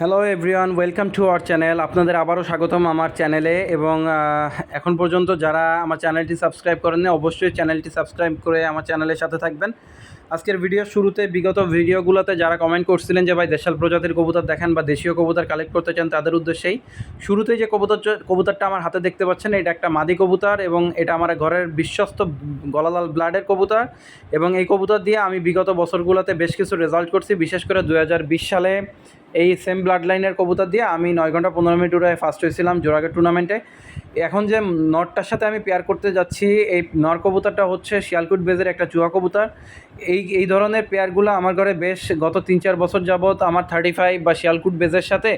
Hello everyone, welcome to our channel. আপনাদের আবারও স্বাগতম আমার চ্যানেলে। এবং এখন পর্যন্ত যারা আমার চ্যানেলটি সাবস্ক্রাইব করেননি, অবশ্যই চ্যানেলটি সাবস্ক্রাইব করে আমার চ্যানেলের সাথে থাকবেন। আজকের ভিডিওর শুরুতে বিগত ভিডিওগুলোতে যারা কমেন্ট করছিলেন যে ভাই দেশাল প্রজাতির কবুতর দেখান বা দেশীয় কবুতর কালেক্ট করতে চান, তাদের উদ্দেশ্যেই শুরুতেই যে কবুতরটা আমার হাতে দেখতে পাচ্ছেন, এটা একটা মাদি কবুতর এবং এটা আমার ঘরের বিশ্বস্ত গলালাল ব্লাডের কবুতর। এবং এই কবুতর দিয়ে আমি বিগত বছরগুলোতে বেশ কিছু রেজাল্ট করছি। বিশেষ করে 2020 সালে এই সেম ব্লাড লাইনের কবুতর দিয়ে আমি 9 ঘন্টা 15 মিনিট উড়ে ফার্স্ট হয়েছিলাম জোড়াগেট টুর্নামেন্টে। এখন যে নরটার সাথে আমি পেয়ার করতে যাচ্ছি, এই নর কবুতরটা হচ্ছে শিয়ালকুট বেজের একটা চুয়া কবুতর। এই ধরনের পেয়ারগুলো আমার ঘরে বেশ গত 3-4 বছর যাবৎ আমার 35 বা শিয়ালকুট বেজের সাথে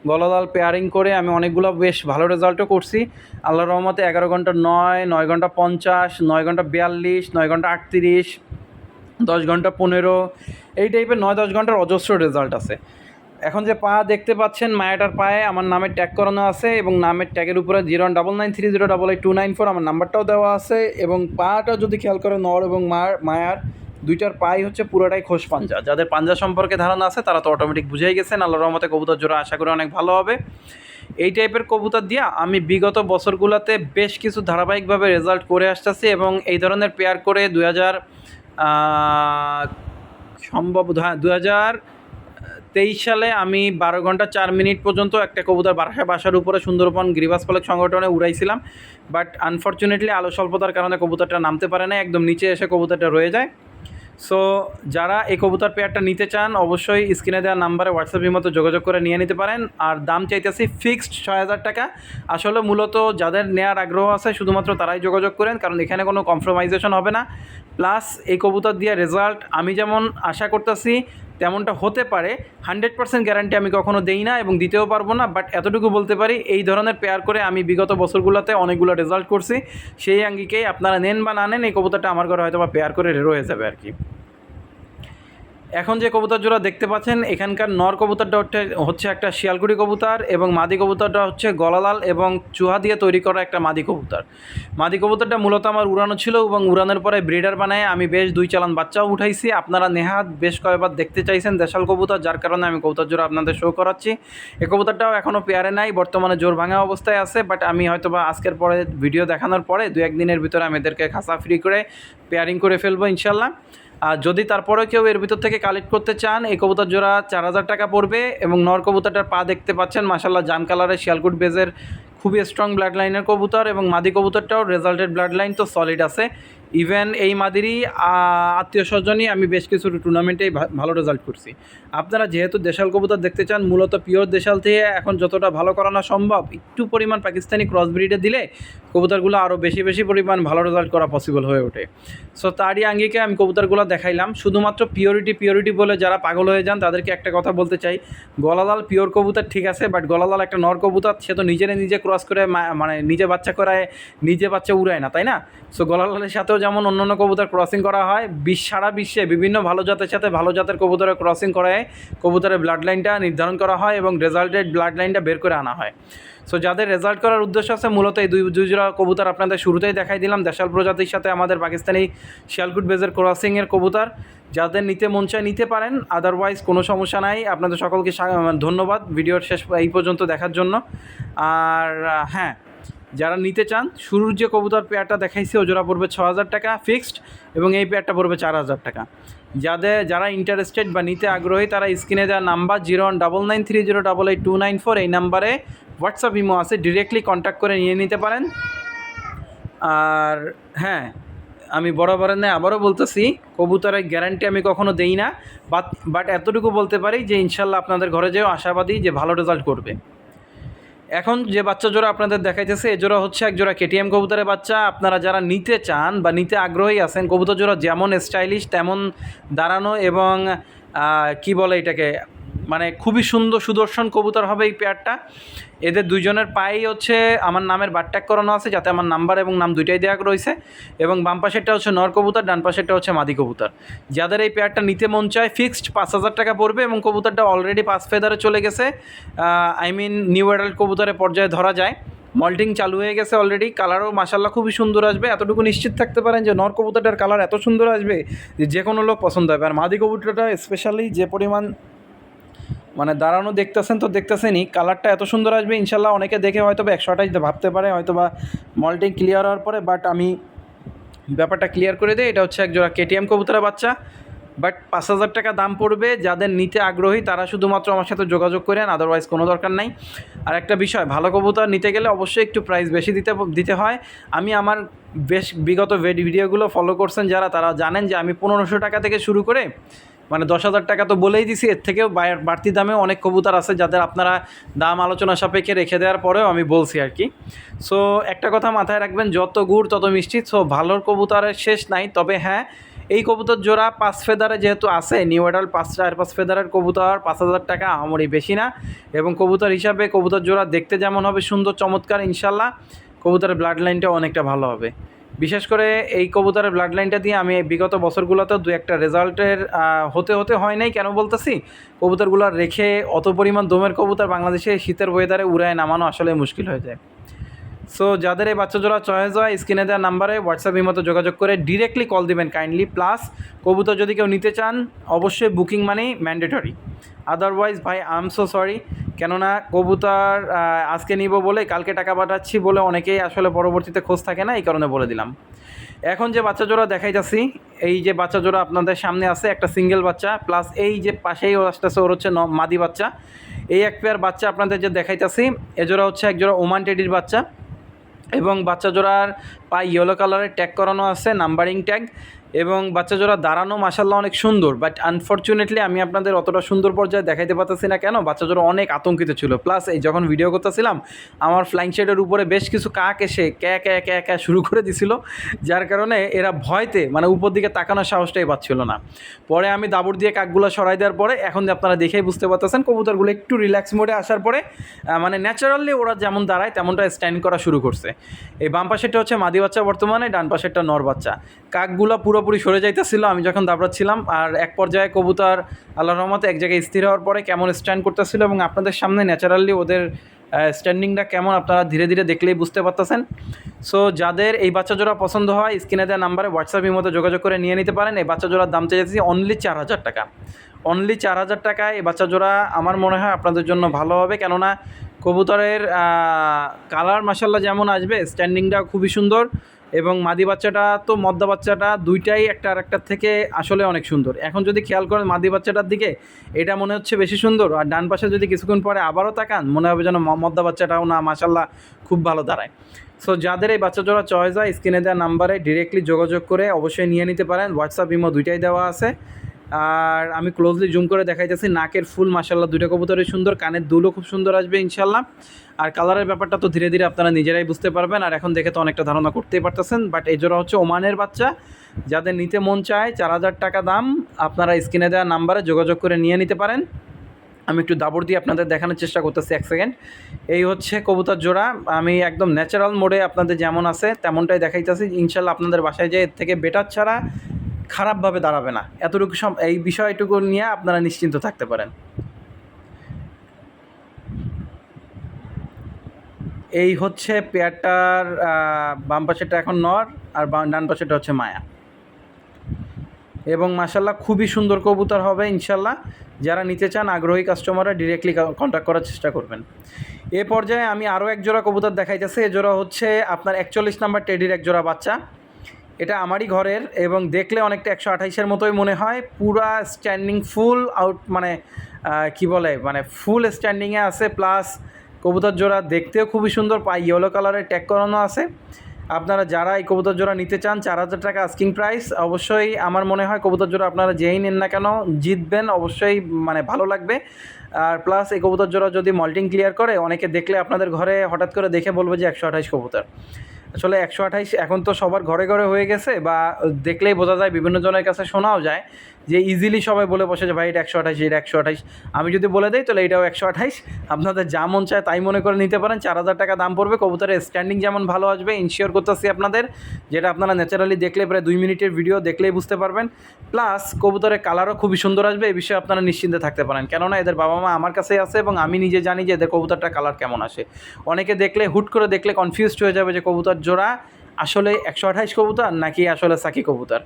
গলালাল পেয়ারিং করে আমি অনেকগুলো বেশ ভালো রেজাল্টও করছি। আল্লাহর রহমতে 11 ঘন্টা 9, 9 ঘন্টা 50, 9 ঘন্টা 42, 9 ঘন্টা 38, 10 ঘন্টা 15, এই টাইপের 9-10 ঘন্টার অজস্র রেজাল্ট আছে। এখন যে পা দেখতে পাচ্ছেন, মায়াটার পায়ে আমার নামের ট্যাগ করানো আছে এবং নামের ট্যাগের উপরে 09930888294 আমার নাম্বারটাও দেওয়া আছে। এবং পাটা যদি খেয়াল করে, নর এবং মায়ার দুইটার পাই হচ্ছে পুরোটাই খোস পাঞ্জা। যাদের পাঞ্জা সম্পর্কে ধারণা আছে তারা তো অটোমেটিক বুঝেই গেছেন। আল্লাহর রহমতে কবুতর জোড়া আশা করি অনেক ভালো হবে। এই টাইপের কবুতর দিয়ে আমি বিগত বছরগুলোতে বেশ কিছু ধারাবাহিকভাবে রেজাল্ট করে আসতেছি এবং এই ধরনের পেয়ার করে 2023 সালে আমি 12 ঘন্টা 4 মিনিট পর্যন্ত একটা কবুতর বাসার উপরে সুন্দরবন গিরিবাস ফলক সংগঠনে উড়াইছিলাম। বাট আনফর্চুনেটলি আলো স্বল্পতার কারণে কবুতরটা নামতে পারে না, একদম নিচে এসে কবুতরটা রয়ে যায়। সো যারা এই কবুতর পেয়ারটা নিতে চান, অবশ্যই স্ক্রিনে দেওয়া নাম্বারে হোয়াটসঅ্যাপের মতো যোগাযোগ করে নিয়ে নিতে পারেন। আর দাম চাইতেছি ফিক্সড 6,000 টাকা। আসলে মূলত যাদের নেওয়ার আগ্রহ আছে শুধুমাত্র তারাই যোগাযোগ করেন, কারণ এখানে কোনো কম্প্রোমাইজেশন হবে না। প্লাস এই কবুতর দিয়ে রেজাল্ট আমি যেমন আশা করতেছি তেমনটা হতে পারে, 100% গ্যারান্টি আমি কখনো দেই না এবং দিতেও পারবো না। বাট এতটুকু বলতে পারি, এই ধরনের পেয়ার করে আমি বিগত বছরগুলোতে অনেকগুলো রেজাল্ট করছি। সেই আঙ্গিকেই আপনারা নেন বা না নেন, এই কবুতরটা আমার ঘরে হয়তো বা পেয়ার করে রয়ে যাবে আর কি। এখন যে কবুতর জোড়া দেখতে পাচ্ছেন, এখানকার নর কবুতরটা হচ্ছে একটা শিয়ালকুড়ি কবুতর এবং মাদি কবুতরটা হচ্ছে গলালাল এবং চুহা দিয়ে তৈরি করা একটা মাদি কবুতর। মাদি কবুতরটা মূলত আমার উড়ানো ছিল এবং উড়ানোর পরে ব্রিডার বানায় আমি বেশ 2 চালান বাচ্চাও উঠাইছি। আপনারা নেহাত বেশ কয়েকবার দেখতে চাইছেন দেশাল কবুতর, যার কারণে আমি কবুতর জোড়া আপনাদের শো করাচ্ছি। এই কবুতরটাও এখনও পেয়ারে নাই, বর্তমানে জোর ভাঙা অবস্থায় আছে। বাট আমি হয়তো বা আজকের পরে ভিডিও দেখানোর পরে 2-1 দিনের ভিতরে আমি এদেরকে খাসা ফ্রি করে পেয়ারিং করে ফেলবো ইনশাল্লাহ। আর যদি তারপরে কেউ এর ভিতর থেকে কালেক্ট করতে চান, এই কবুতর জোড়া 4,000 টাকা পড়বে। এবং নর কবুতরটার পা দেখতে পাচ্ছেন, মাশাল্লাহ জাম কালারের শিয়ালকুট বেজের খুবই স্ট্রং ব্লাড লাইনের কবুতর এবং মাদি কবুতরটাও রেজাল্টেড ব্লাড লাইন তো সলিড আছে। ইভেন এই মাদিরই আত্মীয় স্বজনই আমি বেশ কিছু টুর্নামেন্টেই ভালো রেজাল্ট করছি। আপনারা যেহেতু দেশাল কবুতর দেখতে চান, মূলত পিওর দেশাল থেকে এখন যতটা ভালো করানো সম্ভব একটু পরিমাণ পাকিস্তানি ক্রস ব্রিডে দিলে কবুতরগুলো আরও বেশি পরিমাণ ভালো রেজাল্ট করা পসিবল হয়ে ওঠে। সো তারই আঙ্গিকে আমি কবুতরগুলো দেখাইলাম। শুধুমাত্র পিওরিটি বলে যারা পাগল হয়ে যান তাদেরকে একটা কথা বলতে চাই, গলালাল পিওর কবুতর ঠিক আছে, বাট গলালাল একটা নর কবুতর, সে তো নিজে ক্রস করে মানে নিজে বাচ্চা করায়, নিজে বাচ্চা উড়ায় না, তাই না? সো গলালালের সাথেও যেমন অন্যান্য কবুতর ক্রসিং করা হয়, সারা বিশ্বে বিভিন্ন ভালো জাতের সাথে ভালো জাতের কবুতরের ক্রসিং করায় কবুতরের ব্লাড লাইনটা নির্ধারণ করা হয় এবং রেজাল্টেড ব্লাড লাইনটা বের করে আনা হয়। সো যাদের রেজাল্ট করার উদ্দেশ্য আছে, মূলত এই দুই জোড়া কবুতর আপনাদের শুরুতেই দেখাই দিলাম, দেশাল প্রজাতির সাথে আমাদের পাকিস্তানি শিয়ালকুট বেজের ক্রসিংয়ের কবুতর। যাদের নিতে মন চায় নিতে পারেন, আদারওয়াইজ কোনো সমস্যা নাই। আপনাদের সকলকে ধন্যবাদ ভিডিওর শেষ এই পর্যন্ত দেখার জন্য। আর হ্যাঁ, যারা নিতে চান, শুরুর যে কবুতর পেয়ারটা দেখাইছি ও জোড়া পড়বে 6,000 টাকা ফিক্সড এবং এই পেয়ারটা পড়বে 4,000 টাকা। যারা ইন্টারেস্টেড বা নিতে আগ্রহী তারা স্ক্রিনে দেওয়া নাম্বার 01993088294 এই নাম্বারে হোয়াটসঅ্যাপ ইমো আছে, ডিরেক্টলি কন্ট্যাক্ট করে নিয়ে নিতে পারেন। আর হ্যাঁ, আমি বরাবরের ন্যায় আবারও বলতেছি, কবুতরের গ্যারান্টি আমি কখনো দেই না, বাট এতটুকু বলতে পারি যে ইনশাল্লাহ আপনাদের ঘরে যেও আশাবাদী যে ভালো রেজাল্ট করবে। এখন যে বাচ্চা জোড়া আপনাদের দেখাইতেছে, এ জোড়া হচ্ছে এক জোড়া কেটিএম কবুতরের বাচ্চা। আপনারা যারা নিতে চান বা নিতে আগ্রহী আছেন, কবুতর জোড়া যেমন স্টাইলিশ তেমন দাঁড়ানো এবং কি বলে এটাকে, মানে খুবই সুদর্শন কবুতর হবে এই পেয়ারটা। এদের দুইজনের পায়েই হচ্ছে আমার নামের বারট্যাগ করানো আছে, যাতে আমার নাম্বার এবং নাম দুইটাই দেওয়া রয়েছে। এবং বাম পাশেরটা হচ্ছে নর কবুতর, ডান পাশেরটা হচ্ছে মাদি কবুতর। যাদের এই পেয়ারটা নিতে মন চায়, ফিক্সড 5,000 টাকা পড়বে এবং কবুতরটা অলরেডি 5 ফেদারে চলে গেছে। নিউ অ্যাডাল্ট কবুতরের পর্যায়ে ধরা যায়। মল্টিং চালু হয়ে গেছে অলরেডি। কালারও মাশাল্লাহ খুবই সুন্দর আসবে, এতটুকু নিশ্চিত থাকতে পারেন যে নর কবুতরটার কালার এত সুন্দর আসবে যে কোনো লোক পছন্দ হবে। আর মাদি কবুতরটা স্পেশালি যে পরিমাণ মানে দাঁড়ানো দেখতেছেন তো দেখতেছেনই, কালারটা এত সুন্দর আসবে ইনশাল্লাহ। অনেকে দেখে হয়তো বা 128 ভাবতে পারে হয়তো বা মল্টিং ক্লিয়ার হওয়ার পরে, বাট আমি ব্যাপারটা ক্লিয়ার করে দিই। এটা হচ্ছে এক জোড়া কেটিএম কবুতরের বাচ্চা, বাট 5,000 টাকা দাম পড়বে। যাদের নিতে আগ্রহী তারা শুধুমাত্র আমার সাথে যোগাযোগ করেন, আদারওয়াইজ কোনো দরকার নাই। আর একটা বিষয়, ভালো কবুতর নিতে গেলে অবশ্যই একটু প্রাইস বেশি দিতে হয়। আমি আমার বিগত ভিডিওগুলো ফলো করছেন যারা, তারা জানেন যে আমি 1500 টাকা থেকে শুরু করে মানে 10,000 টাকা তো বলেই দিছি, এর থেকেও বাড়তি দামেও অনেক কবুতর আছে যাদের আপনারা দাম আলোচনা সাপেক্ষে রেখে দেওয়ার পরেও আমি বলছি আর কি। সো একটা কথা মাথায় রাখবেন, যত গুড় তত মিষ্টি। সো ভালোর কবুতরের শেষ নাই। তবে হ্যাঁ, এই কবুতর জোড়া 5 ফেদারে যেহেতু আছে, নিউ অ্যাডাল্ট 5 ফেদারের কবুতর 5,000 টাকা আমারই বেশি না। এবং কবুতর হিসাবে কবুতর জোড়া দেখতে যেমন হবে সুন্দর চমৎকার, ইনশাল্লাহ কবুতরের ব্লাড লাইনটাও অনেকটা ভালো হবে। বিশেষ করে এই কবুতরের ব্লাড লাইনটা দিয়ে আমি বিগত বছরগুলোতেও দু একটা রেজাল্টের হতে হয় নাই। কেন বলতেছি, কবুতরগুলো রেখে অত পরিমাণ দমের কবুতর বাংলাদেশে শীতের ওয়েদারে উড়ায় নামানো আসলে মুশকিল হয়ে যায়। সো যাদের এই বাচ্চা জোড়া চয়েস হয়, স্ক্রিনে দেওয়া নাম্বারে হোয়াটসঅ্যাপের মতো যোগাযোগ করে ডিরেক্টলি কল দিবেন কাইন্ডলি। প্লাস কবুতর যদি কেউ নিতে চান অবশ্যই বুকিং মানি ম্যান্ডেটরি, আদারওয়াইজ ভাই আই এম সো সরি। কেননা কবুতর আজকে নিব বলে কালকে টাকা পাঠাচ্ছি বলে অনেকেই আসলে পরবর্তীতে খোঁজ থাকে না, এই কারণে বলে দিলাম। এখন যে বাচ্চা জোড়া দেখাইতেছি, এই যে বাচ্চা জোড়া আপনাদের সামনে আছে একটা সিঙ্গেল বাচ্চা, প্লাস এই যে পাশেই আসতেছে ওর হচ্ছে মাদি বাচ্চা। এই এক পেয়ার বাচ্চা আপনাদের যে দেখাইতেছি, এ জোড়া হচ্ছে এক জোড়া ওমান টেডির বাচ্চা। এবং বাচ্চা জোড়ার পায়ে ইয়েলো কালারের ট্যাগ করানো আছে, নাম্বারিং ট্যাগ। এবং বাচ্চা জোড়া দাঁড়ানো মাশাল্লাহ অনেক সুন্দর, বাট আনফর্চুনেটলি আমি আপনাদের অতটা সুন্দর পর্যায়ে দেখাইতে পারতেছি না। কেন? বাচ্চা জোড়া অনেক আতঙ্কিত ছিল। প্লাস এই যখন ভিডিও করতেছিলাম আমার ফ্লাইং শেডের উপরে বেশ কিছু কাক এসে ক্যা শুরু করে দিছিল, যার কারণে এরা ভয়তে মানে উপর দিকে তাকানোর সাহসটাই পাচ্ছিল না। পরে আমি দাবুর দিয়ে কাকগুলো সরাই দেওয়ার পরে এখন আপনারা দেখেই বুঝতে পারতেছেন কবুতরগুলো একটু রিল্যাক্স মোডে আসার পরে মানে ন্যাচারালি ওরা যেমন দাঁড়ায় তেমনটা স্ট্যান্ড করা শুরু করছে। এই বাম পাশেরটা হচ্ছে মাদি বাচ্চা বর্তমানে, ডান পাশেরটা নর বাচ্চা। কাকগুলো পুরোপুরি সরে যাইতেছিল আমি যখন দাবড়াচ্ছিলাম, আর এক পর্যায়ে কবুতর আল্লাহর রহমতে এক জায়গায় স্থির হওয়ার পরে কেমন স্ট্যান্ড করতেছিল এবং আপনাদের সামনে ন্যাচারালি ওদের স্ট্যান্ডিংটা কেমন আপনারা ধীরে ধীরে দেখলেই বুঝতে পারতেছেন। সো যাদের এই বাচ্চা জোড়া পছন্দ হয় স্ক্রিনে দেওয়া নাম্বারে হোয়াটসঅ্যাপের মতো যোগাযোগ করে নিয়ে নিতে পারেন। এই বাচ্চা জোড়ার দাম চাইছি অনলি 4,000 টাকা। অনলি 4,000 টাকায় এই বাচ্চা জোড়া আমার মনে হয় আপনাদের জন্য ভালো হবে। কেননা কবুতরের কালার মাশাল্লাহ যেমন আসবে, স্ট্যান্ডিংটা খুবই সুন্দর। এবং মাদি বাচ্চাটা তো মদ্দা বাচ্চাটা দুইটাই একটা আর একটার থেকে আসলে অনেক সুন্দর। এখন যদি খেয়াল করেন মাদি বাচ্চাটার দিকে, এটা মনে হচ্ছে বেশি সুন্দর, আর ডান পাশে যদি কিছুক্ষণ পরে আবারও তাকান মনে হবে যেন মদ্দা বাচ্চাটাও না মাশাল্লাহ খুব ভালো দাঁড়ায়। সো যাদের এই বাচ্চা জোড়া চয়েস হয় স্ক্রিনে দেওয়া নাম্বারে ডিরেক্টলি যোগাযোগ করে অবশ্যই নিয়ে নিতে পারেন। হোয়াটসঅ্যাপ ইমো দুইটাই দেওয়া আছে। আর আমি ক্লোজলি জুম করে দেখাইতেছি, নাকের ফুল মাশাল্লাহ দুইটা কবুতরই সুন্দর, কানের দুলও খুব সুন্দর আসবে ইনশাল্লাহ। আর কালারের ব্যাপারটা তো ধীরে ধীরে আপনারা নিজেরাই বুঝতে পারবেন, আর এখন দেখে তো অনেকটা ধারণা করতেই পারতেছেন। বাট এই জোড়া হচ্ছে ওমানের বাচ্চা। যাদের নিতে মন চায় 4,000 টাকা দাম, আপনারা স্ক্রিনে দেওয়া নাম্বারে যোগাযোগ করে নিয়ে নিতে পারেন। আমি একটু দাবড় দিয়ে আপনাদের দেখানোর চেষ্টা করতেছি, এক সেকেন্ড। এই হচ্ছে কবুতর জোড়া, আমি একদম ন্যাচারাল মোডে আপনাদের যেমন আছে তেমনটাই দেখাইতেছি। ইনশাল্লাহ আপনাদের বাসায় যে এর থেকে বেটার ছাড়া খারাপভাবে দাঁড়াবে না, এতটুকু এই বিষয়টুকু নিয়ে আপনারা নিশ্চিন্ত থাকতে পারেন। এই হচ্ছে পেয়ারটার বাম পাশেটা এখন নর আর ডান পাশেটা হচ্ছে মায়া। এবং মাশাল্লাহ খুবই সুন্দর কবুতর হবে ইনশাল্লাহ। যারা নিতে চান আগ্রহী কাস্টমাররা ডিরেক্টলি কন্ট্যাক্ট করার চেষ্টা করবেন। এ পর্যায়ে আমি আরও এক জোড়া কবুতর দেখাইতেছি। এ জোড়া হচ্ছে আপনার 41 নাম্বার টেডির এক জোড়া বাচ্চা। এটা আমারই ঘরের এবং দেখলে অনেকটা 128-এর মতোই মনে হয়। পুরা স্ট্যান্ডিং ফুল আউট মানে কি বলে মানে ফুল স্ট্যান্ডিংয়ে আছে। প্লাস কবুতর জোড়া দেখতেও খুবই সুন্দর, পায়ে ইয়েলো কালারের ট্যাগ করানো আছে। আপনারা যারা এই কবুতর জোড়া নিতে চান 4,000 টাকা আস্কিং প্রাইস। অবশ্যই আমার মনে হয় কবুতর জোড়া আপনারা যেই নেন না কেন জিতবেন, অবশ্যই মানে ভালো লাগবে। আর প্লাস এই কবুতর জোড়া যদি মল্টিং ক্লিয়ার করে অনেকে দেখলে আপনাদের ঘরে হঠাৎ করে দেখে বলবে যে 128 কবুতর। আসলে 128 এখন তো সবার ঘরে ঘরে হয়ে গেছে, বা দেখলেই বোঝা যায়, বিভিন্ন জনের কাছে শোনাও যায় যে ইজিলি সবাই বলে বসে যে ভাই এটা 128, এটা 128। আমি যদি বলে দিই তাহলে এটাও 128। আপনাদের যা মন চায় তাই মনে করে নিতে পারেন। 4,000 টাকা দাম পড়বে। কবুতরের স্ট্যান্ডিং যেমন ভালো আসবে ইনশিওর করতেছি আপনাদের, যেটা আপনারা ন্যাচারালি দেখলে প্রায় 2 মিনিটের ভিডিও দেখলেই বুঝতে পারবেন। প্লাস কবুতরের কালারও খুবই সুন্দর আসবে, এই বিষয়ে আপনারা নিশ্চিন্তে থাকতে পারেন। কেননা এদের বাবা মা আমার কাছেই আছে এবং আমি নিজে জানি যে এদের কবুতরটা কালার কেমন আসে। অনেকে দেখলে হুট করে দেখলে কনফিউজড হয়ে যাবে যে কবুতর জোড়া আসলে 128 কবুতর নাকি আসলে সাকি কবুতর।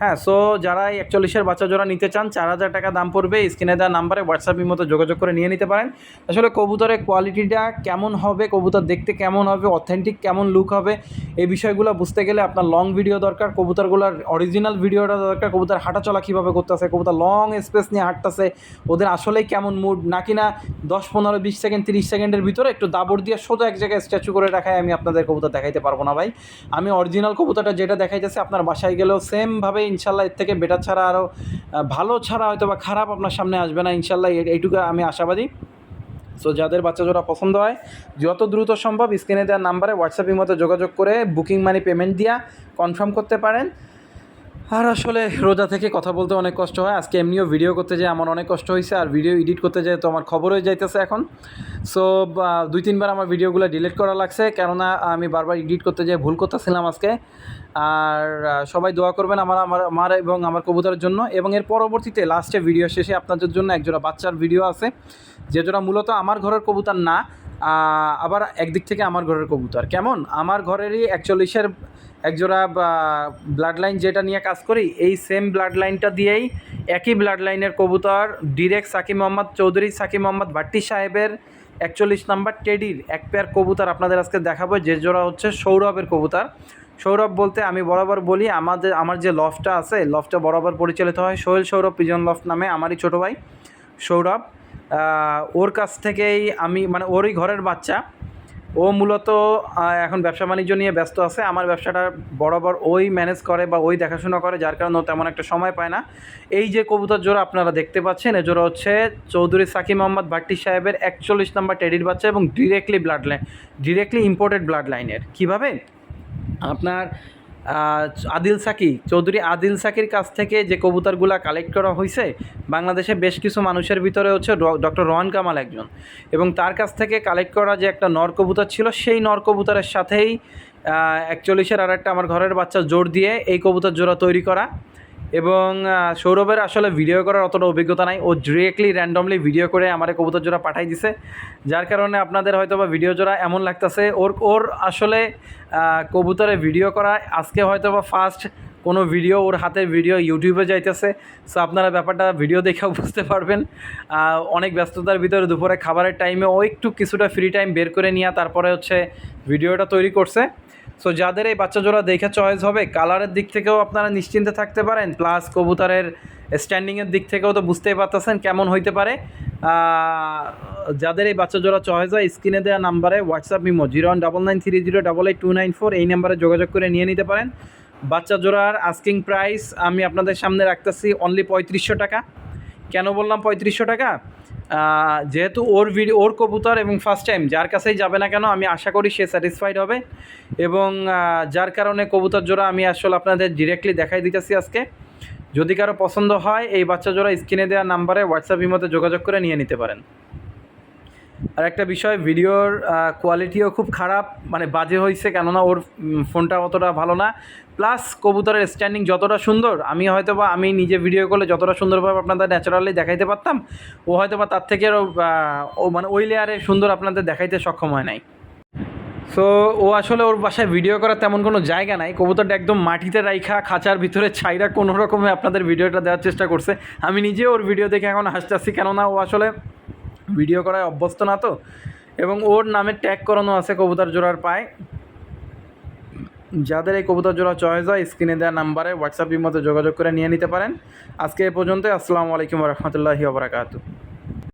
হ্যাঁ, সো যারা এই 41-এর বাচ্চা জোড়া নিতে চান 4,000 টাকা দাম পড়বে। স্ক্রিনে দেওয়া নাম্বারে হোয়াটসঅ্যাপের মতো যোগাযোগ করে নিয়ে নিতে পারেন। আসলে কবুতরের কোয়ালিটিটা কেমন হবে, কবুতর দেখতে কেমন হবে, অথেন্টিক কেমন লুক হবে, এই বিষয়গুলো বুঝতে গেলে আপনার লং ভিডিও দরকার, কবুতরগুলোর অরিজিনাল ভিডিওটা দরকার, কবুতর হাঁটাচলা কীভাবে করতেছে, কবুতর লং স্পেস নিয়ে হাঁটতেছে, ওদের আসলেই কেমন মুড, নাকি না 10, 15, 20 সেকেন্ড 30 সেকেন্ডের ভিতরে একটু দাবড় দিয়ে সোজা এক জায়গায় স্ট্যাচু করে রাখায় আমি আপনাদের কবুতর দেখাইতে পারবো না ভাই। আমি অরিজিনাল কবুতরটা যেটা দেখাইতেছি আপনার বাসায় গেলেও সেমভাবে ইনশাল্লাহ এর থেকে বেটার ছাড়া আরও ভালো ছাড়া হয়তো বা খারাপ আপনার সামনে আসবে না ইনশাল্লাহ, এইটুকু আমি আশাবাদী। সো যাদের বাচ্চা জোড়া পছন্দ হয় যত দ্রুত সম্ভব স্ক্রিনে দেওয়ার নাম্বারে হোয়াটসঅ্যাপের মতো যোগাযোগ করে বুকিং মানি পেমেন্ট দিয়া কনফার্ম করতে পারেন। আর আসলে রোজা থেকে কথা বলতে অনেক কষ্ট হয়, আজকে এমনিও ভিডিও করতে যেয়ে আমার অনেক কষ্ট হয়েছে, আর ভিডিও এডিট করতে যেয়ে তো আমার খবর হয়ে যাইতেছে এখন। সো 2-3 বার আমার ভিডিওগুলো ডিলিট করা লাগছে, কেননা আমি বারবার এডিট করতে যেয়ে ভুল করতেছিলাম আজকে। আর সবাই দোয়া করবেন আমার এবং আমার কবুতরের জন্য। এবং এর পরবর্তীতে লাস্টে ভিডিও শেষে আপনাদের জন্য একজোড়া বাচ্চার ভিডিও আছে, যে জোড়া মূলত আমার ঘরের কবুতর না, আবার একদিক থেকে আমার ঘরের কবুতর কেমন, আমার ঘরেরই 41-এর একজোড়া ব্লাড লাইন যেটা নিয়ে কাজ করি, এই সেম ব্লাড লাইনটা দিয়েই একই ব্লাড লাইনের কবুতর ডিরেক্ট সাকিব মোহাম্মদ চৌধুরী, সাকিব মোহাম্মদ ভাট্টি সাহেবের 41 নাম্বার টেডির এক পেয়ার কবুতর আপনাদের আজকে দেখাবো, যে জোড়া হচ্ছে সৌরভের কবুতর। সৌরভ বলতে আমি বরাবর বলি আমার যে লফটটা আছে, লফটটা বরাবর পরিচালিত হয় সোহেল সৌরভ পিজন লফট নামে, আমারই ছোটো ভাই সৌরভ। ওর কাছ থেকেই আমি মানে ওরই ঘরের বাচ্চা, ও মূলত এখন ব্যবসা বাণিজ্য নিয়ে ব্যস্ত আছে, আমার ব্যবসাটা বরাবর ওই ম্যানেজ করে বা ওই দেখাশোনা করে, যার কারণে ও তেমন একটা সময় পায় না। এই যে কবুতর জোড়া আপনারা দেখতে পাচ্ছেন, এ জোড়া হচ্ছে চৌধুরী সাকিব মোহাম্মদ ভাট্টি সাহেবের 41 নম্বর টেডির বাচ্চা এবং ডিরেক্টলি ইম্পোর্টেড ব্লাড লাইনের। কীভাবে আপনার চৌধুরী আদিল সাকির কাছ থেকে যে কবুতরগুলা কালেক্ট করা হয়েছে, বাংলাদেশে বেশ কিছু মানুষের ভিতরে হচ্ছে ডক্টর রোহান কামাল একজন, এবং তার কাছ থেকে কালেক্ট করা যে একটা নর কবুতর ছিল, সেই নর কবুতরের সাথেই 41-এর আর একটা আমার ঘরের বাচ্চা জোর দিয়ে এই কবুতর জোড়া তৈরি করা। এবং সৌরভের আসলে ভিডিও করার অতটা অভিজ্ঞতা নাই, ও ডিরেক্টলি র্যান্ডমলি ভিডিও করে আমার কবুতর জোড়া পাঠাই দিছে, যার কারণে আপনাদের হয়তো বা ভিডিও জোড়া এমন লাগতেছে। ওর আসলে কবুতরে ভিডিও করা আজকে হয়তো বা ফার্স্ট কোনো ভিডিও, ওর হাতের ভিডিও ইউটিউবে যাইতেছে। সো আপনারা ব্যাপারটা ভিডিও দেখেও বুঝতে পারবেন। অনেক ব্যস্ততার ভিতরে দুপুরে খাবারের টাইমে ও একটু কিছুটা ফ্রি টাইম বের করে নিয়ে তারপরে হচ্ছে ভিডিওটা তৈরি করছে। সো যাদের এই বাচ্চা জোড়া দেখে চয়েস হবে, কালারের দিক থেকেও আপনারা নিশ্চিন্তে থাকতে পারেন, প্লাস কবুতরের স্ট্যান্ডিংয়ের দিক থেকেও তো বুঝতেই পারতেছেন কেমন হইতে পারে। যাদের এই বাচ্চা জোড়া চয়েস হয়, স্ক্রিনে দেওয়া নাম্বারে হোয়াটসঅ্যাপ ইমো 01930882994 এই নাম্বারে যোগাযোগ করে নিয়ে নিতে পারেন। বাচ্চা জোড়ার আস্কিং প্রাইস আমি আপনাদের সামনে রাখতেছি অনলি 3500 টাকা। কেন বললাম 3500 টাকা? যেহেতু ওর কবুতর এবং ফার্স্ট টাইম যার কাছেই যাবে না কেন, আমি আশা করি সে স্যাটিসফাইড হবে, এবং যার কারণে কবুতর জোড়া আমি আসলে আপনাদের ডিরেক্টলি দেখাই দিতেছি আজকে। যদি কারো পছন্দ হয়, এই বাচ্চা জোড়া স্ক্রিনে দেওয়া নাম্বারে হোয়াটসঅ্যাপের মধ্যে যোগাযোগ করে নিয়ে নিতে পারেন। আর একটা বিষয়, ভিডিওর কোয়ালিটিও খুব খারাপ, মানে বাজে হয়েছে, কেননা ওর ফোনটা অতটা ভালো না, প্লাস কবুতরের স্ট্যান্ডিং যতটা সুন্দর আমি নিজে ভিডিও করলে যতটা সুন্দরভাবে আপনাদের ন্যাচারালি দেখাইতে পারতাম, ও হয়তো বা তার থেকে মানে ওই লেয়ারে সুন্দর আপনাদের দেখাইতে সক্ষম হয় নাই। সো ও আসলে ওর বাসায় ভিডিও করার তেমন কোনো জায়গা নাই, কবুতরটা একদম মাটিতে রাইখা খাঁচার ভিতরে ছাইরা কোনো রকমে আপনাদের ভিডিওটা দেওয়ার চেষ্টা করছে। আমি নিজে ওর ভিডিও দেখে এখন হাসতেছি, কেননা ও আসলে ভিডিও করায় অভ্যস্ত না তো, এবং ওর নামে ট্যাগ করানো আছে কবুতর জোড়ার পায়। যাদের এই কবুতর জোড়া চয়েস হয়, স্ক্রিনে দেওয়া নাম্বারে হোয়াটসঅ্যাপের মধ্যে যোগাযোগ করে নিয়ে নিতে পারেন। আজকে এ পর্যন্ত। আসসালামু আলাইকুম ওয়া রাহমাতুল্লাহি ওয়া বারাকাতুহু।